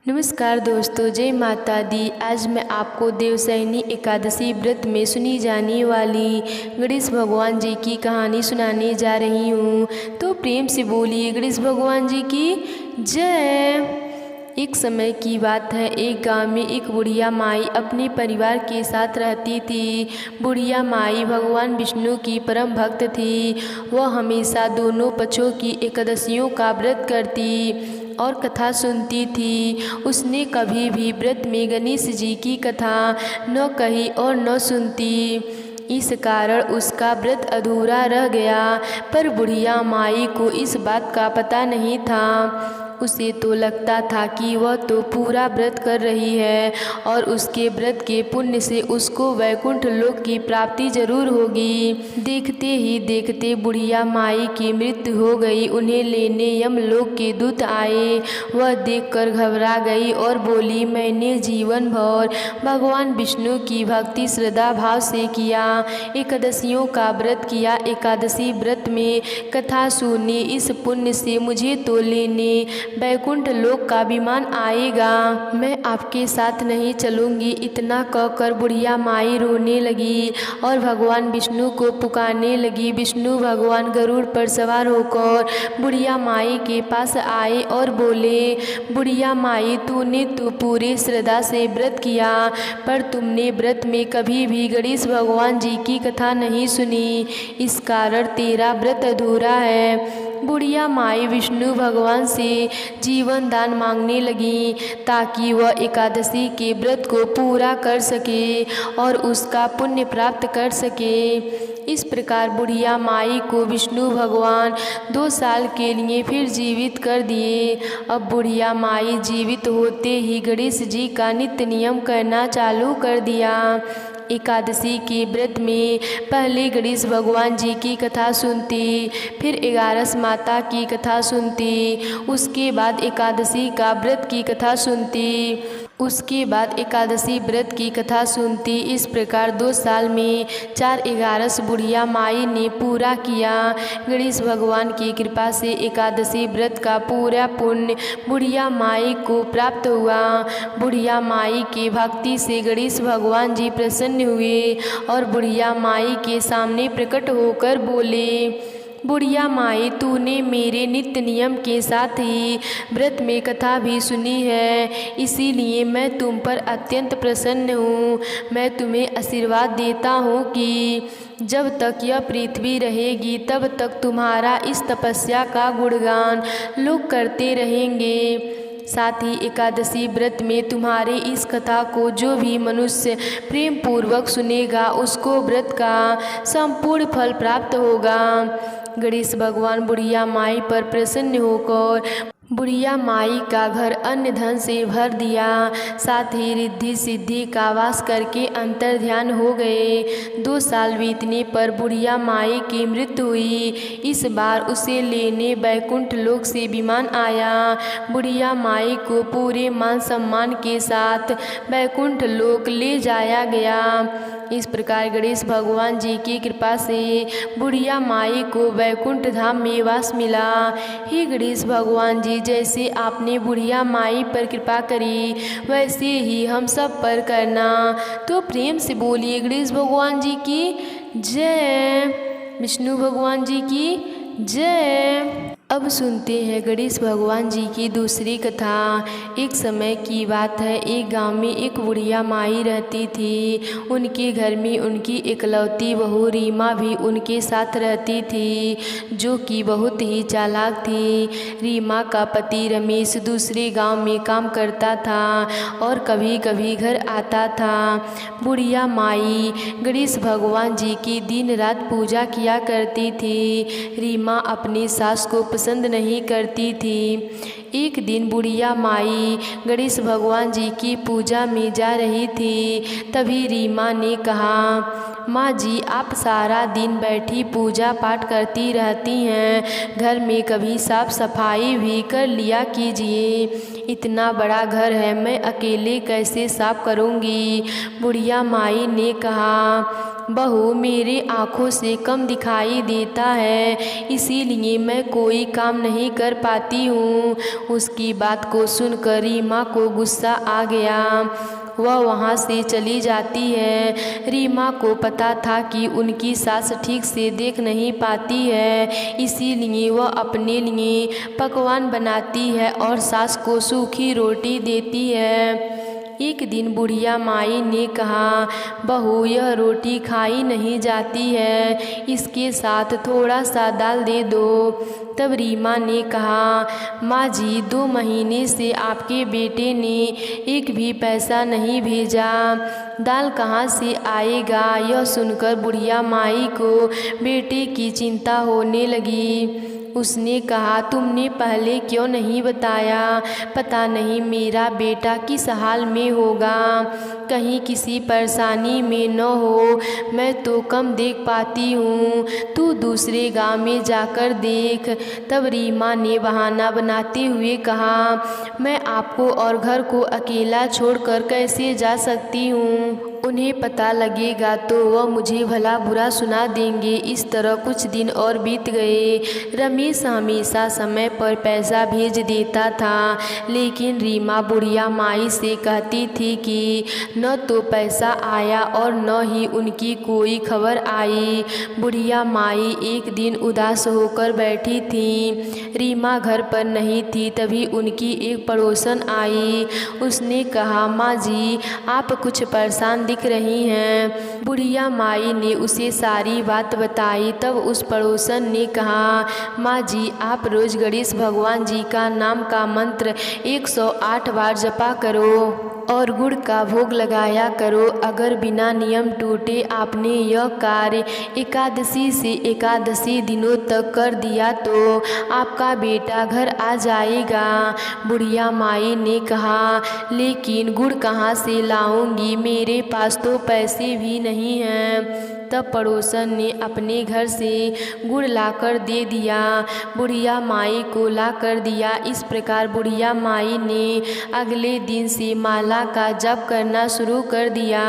नमस्कार दोस्तों, जय माता दी। आज मैं आपको देवशयनी एकादशी व्रत में सुनी जाने वाली गणेश भगवान जी की कहानी सुनाने जा रही हूँ। तो प्रेम से बोलिए गणेश भगवान जी की जय। एक समय की बात है, एक गांव में एक बुढ़िया माई अपने परिवार के साथ रहती थी। बुढ़िया माई भगवान विष्णु की परम भक्त थी। वह हमेशा दोनों पक्षों की एकादशियों का व्रत करती और कथा सुनती थी। उसने कभी भी व्रत में गणेश जी की कथा न कही और न सुनती। इस कारण उसका व्रत अधूरा रह गया। पर बुढ़िया माई को इस बात का पता नहीं था। उसे तो लगता था कि वह तो पूरा व्रत कर रही है और उसके व्रत के पुण्य से उसको वैकुंठ लोक की प्राप्ति जरूर होगी। देखते ही देखते बुढ़िया माई की मृत्यु हो गई। उन्हें लेने यमलोक के दूत आए। वह देखकर घबरा गई और बोली, मैंने जीवन भर भगवान विष्णु की भक्ति श्रद्धा भाव से किया, एकादशियों का व्रत किया, एकादशी व्रत में कथा सुनी। इस पुण्य से मुझे तो लेने वैकुंठ लोक का विमान आएगा। मैं आपके साथ नहीं चलूंगी। इतना कहकर बुढ़िया माई रोने लगी और भगवान विष्णु को पुकारने लगी। विष्णु भगवान गरुड़ पर सवार होकर बुढ़िया माई के पास आए और बोले, बुढ़िया माई, तूने तो पूरे श्रद्धा से व्रत किया, पर तुमने व्रत में कभी भी गणेश भगवान जी की कथा नहीं सुनी। इस कारण तेरा व्रत अधूरा है। बुढ़िया माई विष्णु भगवान से जीवन दान मांगने लगी ताकि वह एकादशी के व्रत को पूरा कर सके और उसका पुण्य प्राप्त कर सके। इस प्रकार बुढ़िया माई को विष्णु भगवान 2 साल के लिए फिर जीवित कर दिए। अब बुढ़िया माई जीवित होते ही गणेश जी का नित्य नियम करना चालू कर दिया। एकादशी के व्रत में पहले गणेश भगवान जी की कथा सुनती, फिर 11 माता की कथा सुनती, उसके बाद एकादशी का व्रत की कथा सुनती, उसके बाद एकादशी व्रत की कथा सुनती। इस प्रकार 2 साल में 4/11 बुढ़िया माई ने पूरा किया। गणेश भगवान की कृपा से एकादशी व्रत का पूरा पुण्य बुढ़िया माई को प्राप्त हुआ। बुढ़िया माई के भक्ति से गणेश भगवान जी प्रसन्न हुए और बुढ़िया माई के सामने प्रकट होकर बोले, बुढ़िया माई, तूने मेरे नित्य नियम के साथ ही व्रत में कथा भी सुनी है, इसीलिए मैं तुम पर अत्यंत प्रसन्न हूँ। मैं तुम्हें आशीर्वाद देता हूँ कि जब तक यह पृथ्वी रहेगी तब तक तुम्हारा इस तपस्या का गुणगान लोग करते रहेंगे। साथ ही एकादशी व्रत में तुम्हारे इस कथा को जो भी मनुष्य प्रेम पूर्वक सुनेगा उसको व्रत का संपूर्ण फल प्राप्त होगा। गणेश भगवान बुढ़िया माई पर प्रसन्न होकर बुढ़िया माई का घर अन्न धन से भर दिया। साथ ही रिद्धि सिद्धि का वास करके अंतर ध्यान हो गए। 2 साल बीतने पर बुढ़िया माई की मृत्यु हुई। इस बार उसे लेने वैकुंठ लोक से विमान आया। बुढ़िया माई को पूरे मान सम्मान के साथ वैकुंठ लोक ले जाया गया। इस प्रकार गणेश भगवान जी की कृपा से बुढ़िया माई को वैकुंठ धाम में वास मिला। हे गणेश भगवान जी, जैसे आपने बुढ़िया माई पर कृपा करी वैसे ही हम सब पर करना। तो प्रेम से बोलिए गणेश भगवान जी की जय, विष्णु भगवान जी की जय। अब सुनते हैं गणेश भगवान जी की दूसरी कथा। एक समय की बात है, एक गांव में एक बुढ़िया माई रहती थी। उनके घर में उनकी इकलौती बहू रीमा भी उनके साथ रहती थी, जो कि बहुत ही चालाक थी। रीमा का पति रमेश दूसरे गांव में काम करता था और कभी कभी घर आता था। बुढ़िया माई गणेश भगवान जी की दिन रात पूजा किया करती थी। रीमा अपनी सास को पसंद नहीं करती थी। एक दिन बुढ़िया माई गणेश भगवान जी की पूजा में जा रही थी। तभी रीमा ने कहा, माँ जी, आप सारा दिन बैठी पूजा पाठ करती रहती हैं, घर में कभी साफ सफाई भी कर लिया कीजिए। इतना बड़ा घर है, मैं अकेले कैसे साफ करूँगी। बुढ़िया माई ने कहा, बहू मेरे आँखों से कम दिखाई देता है, इसीलिए मैं कोई काम नहीं कर पाती हूँ। उसकी बात को सुनकर रीमा को गुस्सा आ गया। वह वहाँ से चली जाती है। रीमा को पता था कि उनकी सास ठीक से देख नहीं पाती है, इसीलिए वह अपने लिए पकवान बनाती है और सास को सूखी रोटी देती है। एक दिन बुढ़िया माई ने कहा, बहू यह रोटी खाई नहीं जाती है, इसके साथ थोड़ा सा दाल दे दो। तब रीमा ने कहा, माँ जी 2 महीने से आपके बेटे ने एक भी पैसा नहीं भेजा, दाल कहाँ से आएगा। यह सुनकर बुढ़िया माई को बेटे की चिंता होने लगी। उसने कहा, तुमने पहले क्यों नहीं बताया, पता नहीं मेरा बेटा किस हाल में होगा, कहीं किसी परेशानी में न हो। मैं तो कम देख पाती हूँ, तू दूसरे गांव में जाकर देख। तब रीमा ने बहाना बनाते हुए कहा, मैं आपको और घर को अकेला छोड़कर कैसे जा सकती हूँ, उन्हें पता लगेगा तो वह मुझे भला बुरा सुना देंगे। इस तरह कुछ दिन और बीत गए। रमेश हमेशा समय पर पैसा भेज देता था, लेकिन रीमा बुढ़िया माई से कहती थी कि न तो पैसा आया और न ही उनकी कोई खबर आई। बुढ़िया माई एक दिन उदास होकर बैठी थी। रीमा घर पर नहीं थी। तभी उनकी एक पड़ोसन आई। उसने कहा, माँ जी आप कुछ परेशान दिख रही हैं। बुढ़िया माई ने उसे सारी बात बताई। तब उस पड़ोसन ने कहा, माँ जी आप रोज गणेश भगवान जी का नाम का मंत्र 108 बार जपा करो और गुड़ का भोग लगाया करो। अगर बिना नियम टूटे आपने यह कार्य एकादशी से एकादशी दिनों तक कर दिया तो आपका बेटा घर आ जाएगा। बुढ़िया माई ने कहा, लेकिन गुड़ कहाँ से लाऊंगी, मेरे पास तो पैसे भी नहीं हैं। तब पड़ोसन ने अपने घर से गुड़ लाकर दे दिया। बुढ़िया माई को लाकर दिया। इस प्रकार बुढ़िया माई ने अगले दिन से माला का जप करना शुरू कर दिया।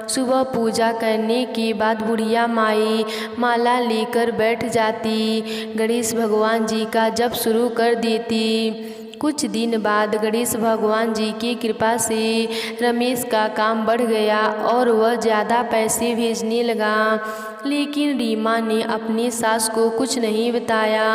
सुबह पूजा करने के बाद बुढ़िया माई माला लेकर बैठ जाती, गणेश भगवान जी का जप शुरू कर देती। कुछ दिन बाद गणेश भगवान जी की कृपा से रमेश का काम बढ़ गया और वह ज़्यादा पैसे भेजने लगा। लेकिन रीमा ने अपनी सास को कुछ नहीं बताया।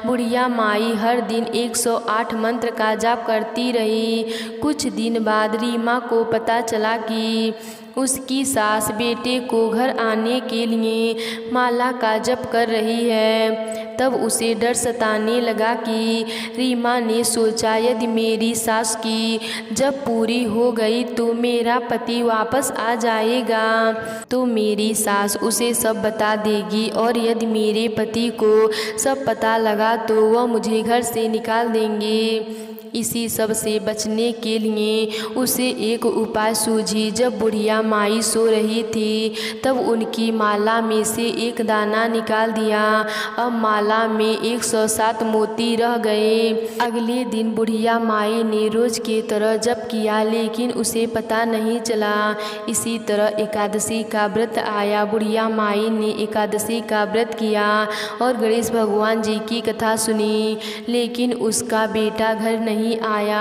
बुढ़िया माई हर दिन 108 मंत्र का जाप करती रही। कुछ दिन बाद रीमा को पता चला कि उसकी सास बेटे को घर आने के लिए माला का जप कर रही है। तब उसे डर सताने लगा कि रीमा ने सोचा, यदि मेरी सास की जप पूरी हो गई तो मेरा पति वापस आ जाएगा, तो मेरी सास उसे सब बता देगी और यदि मेरे पति को सब पता लगा तो वह मुझे घर से निकाल देंगे। इसी सब से बचने के लिए उसे एक उपाय सूझी। जब बुढ़िया माई सो रही थी तब उनकी माला में से एक दाना निकाल दिया। अब माला में 107 मोती रह गए। अगले दिन बुढ़िया माई ने रोज की तरह जप किया, लेकिन उसे पता नहीं चला। इसी तरह एकादशी का व्रत आया। बुढ़िया माई ने एकादशी का व्रत किया और गणेश भगवान जी की कथा सुनी, लेकिन उसका बेटा घर नहीं आया।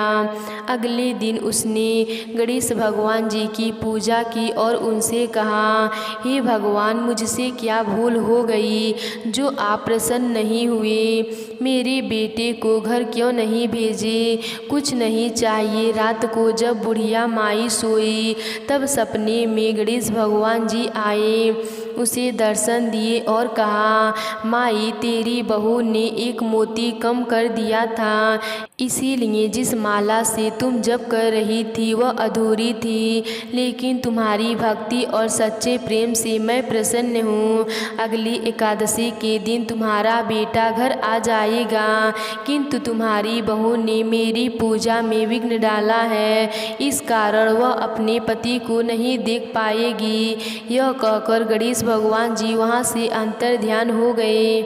अगले दिन उसने गणेश भगवान जी की पूजा की और उनसे कहा, हे भगवान मुझसे क्या भूल हो गई जो आप प्रसन्न नहीं हुए। मेरे बेटे को घर क्यों नहीं भेजे? कुछ नहीं चाहिए। रात को जब बुढ़िया माई सोई तब सपने में गणेश भगवान जी आए, उसे दर्शन दिए और कहा, माई तेरी बहू ने एक मोती कम कर दिया था, इसीलिए जिस माला से तुम जप कर रही थी वह अधूरी थी, लेकिन तुम्हारी भक्ति और सच्चे प्रेम से मैं प्रसन्न हूँ। अगली एकादशी के दिन तुम्हारा बेटा घर आ जाएगा, किंतु तुम्हारी बहू ने मेरी पूजा में विघ्न डाला है, इस कारण वह अपने पति को नहीं देख पाएगी। यह कहकर गणेश भगवान जी वहाँ से अंतर ध्यान हो गए।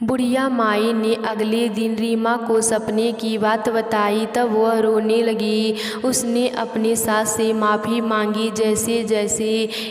बुढ़िया माई ने अगले दिन रीमा को सपने की बात बताई। तब वह रोने लगी। उसने अपने सास से माफ़ी मांगी। जैसे जैसे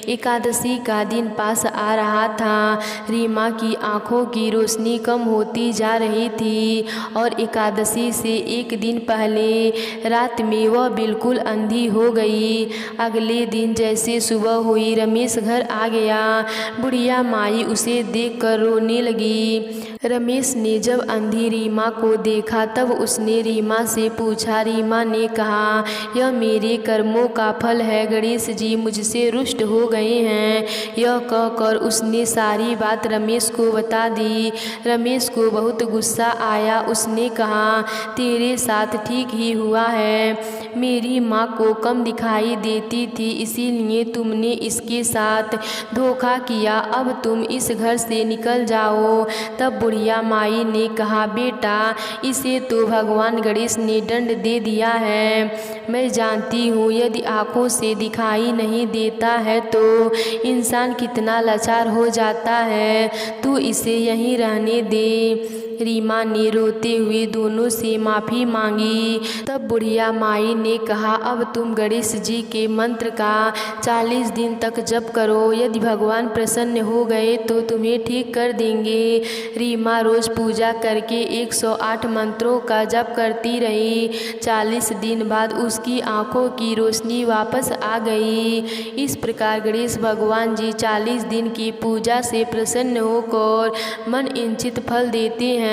एकादशी का दिन पास आ रहा था, रीमा की आंखों की रोशनी कम होती जा रही थी और एकादशी से एक दिन पहले रात में वह बिल्कुल अंधी हो गई। अगले दिन जैसे सुबह हुई, रमेश घर आ गया। बुढ़िया माई उसे देखकर रोने लगी। रमेश ने जब अंधी रीमा को देखा तब उसने रीमा से पूछा। रीमा ने कहा, यह मेरे कर्मों का फल है, गणेश जी मुझसे रुष्ट हो गए हैं। यह कहकर उसने सारी बात रमेश को बता दी। रमेश को बहुत गुस्सा आया। उसने कहा, तेरे साथ ठीक ही हुआ है। मेरी माँ को कम दिखाई देती थी, इसीलिए तुमने इसके साथ धोखा किया। अब तुम इस घर से निकल जाओ। तब बुढ़िया माई ने कहा, बेटा इसे तो भगवान गणेश ने दंड दे दिया है। मैं जानती हूँ यदि आँखों से दिखाई नहीं देता है तो इंसान कितना लाचार हो जाता है। तू इसे यहीं रहने दे। रीमा ने रोते हुए दोनों से माफ़ी मांगी। तब बुढ़िया माई ने कहा, अब तुम गणेश जी के मंत्र का 40 दिन तक जप करो। यदि भगवान प्रसन्न हो गए तो तुम्हें ठीक कर देंगे। रीमा रोज़ पूजा करके 108 मंत्रों का जप करती रही। 40 दिन बाद उसकी आंखों की रोशनी वापस आ गई। इस प्रकार गणेश भगवान जी 40 दिन की पूजा से प्रसन्न होकर मन इच्छित फल देते हैं।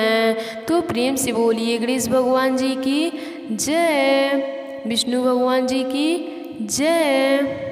तो प्रेम से बोलिए गणेश भगवान जी की जय, विष्णु भगवान जी की जय।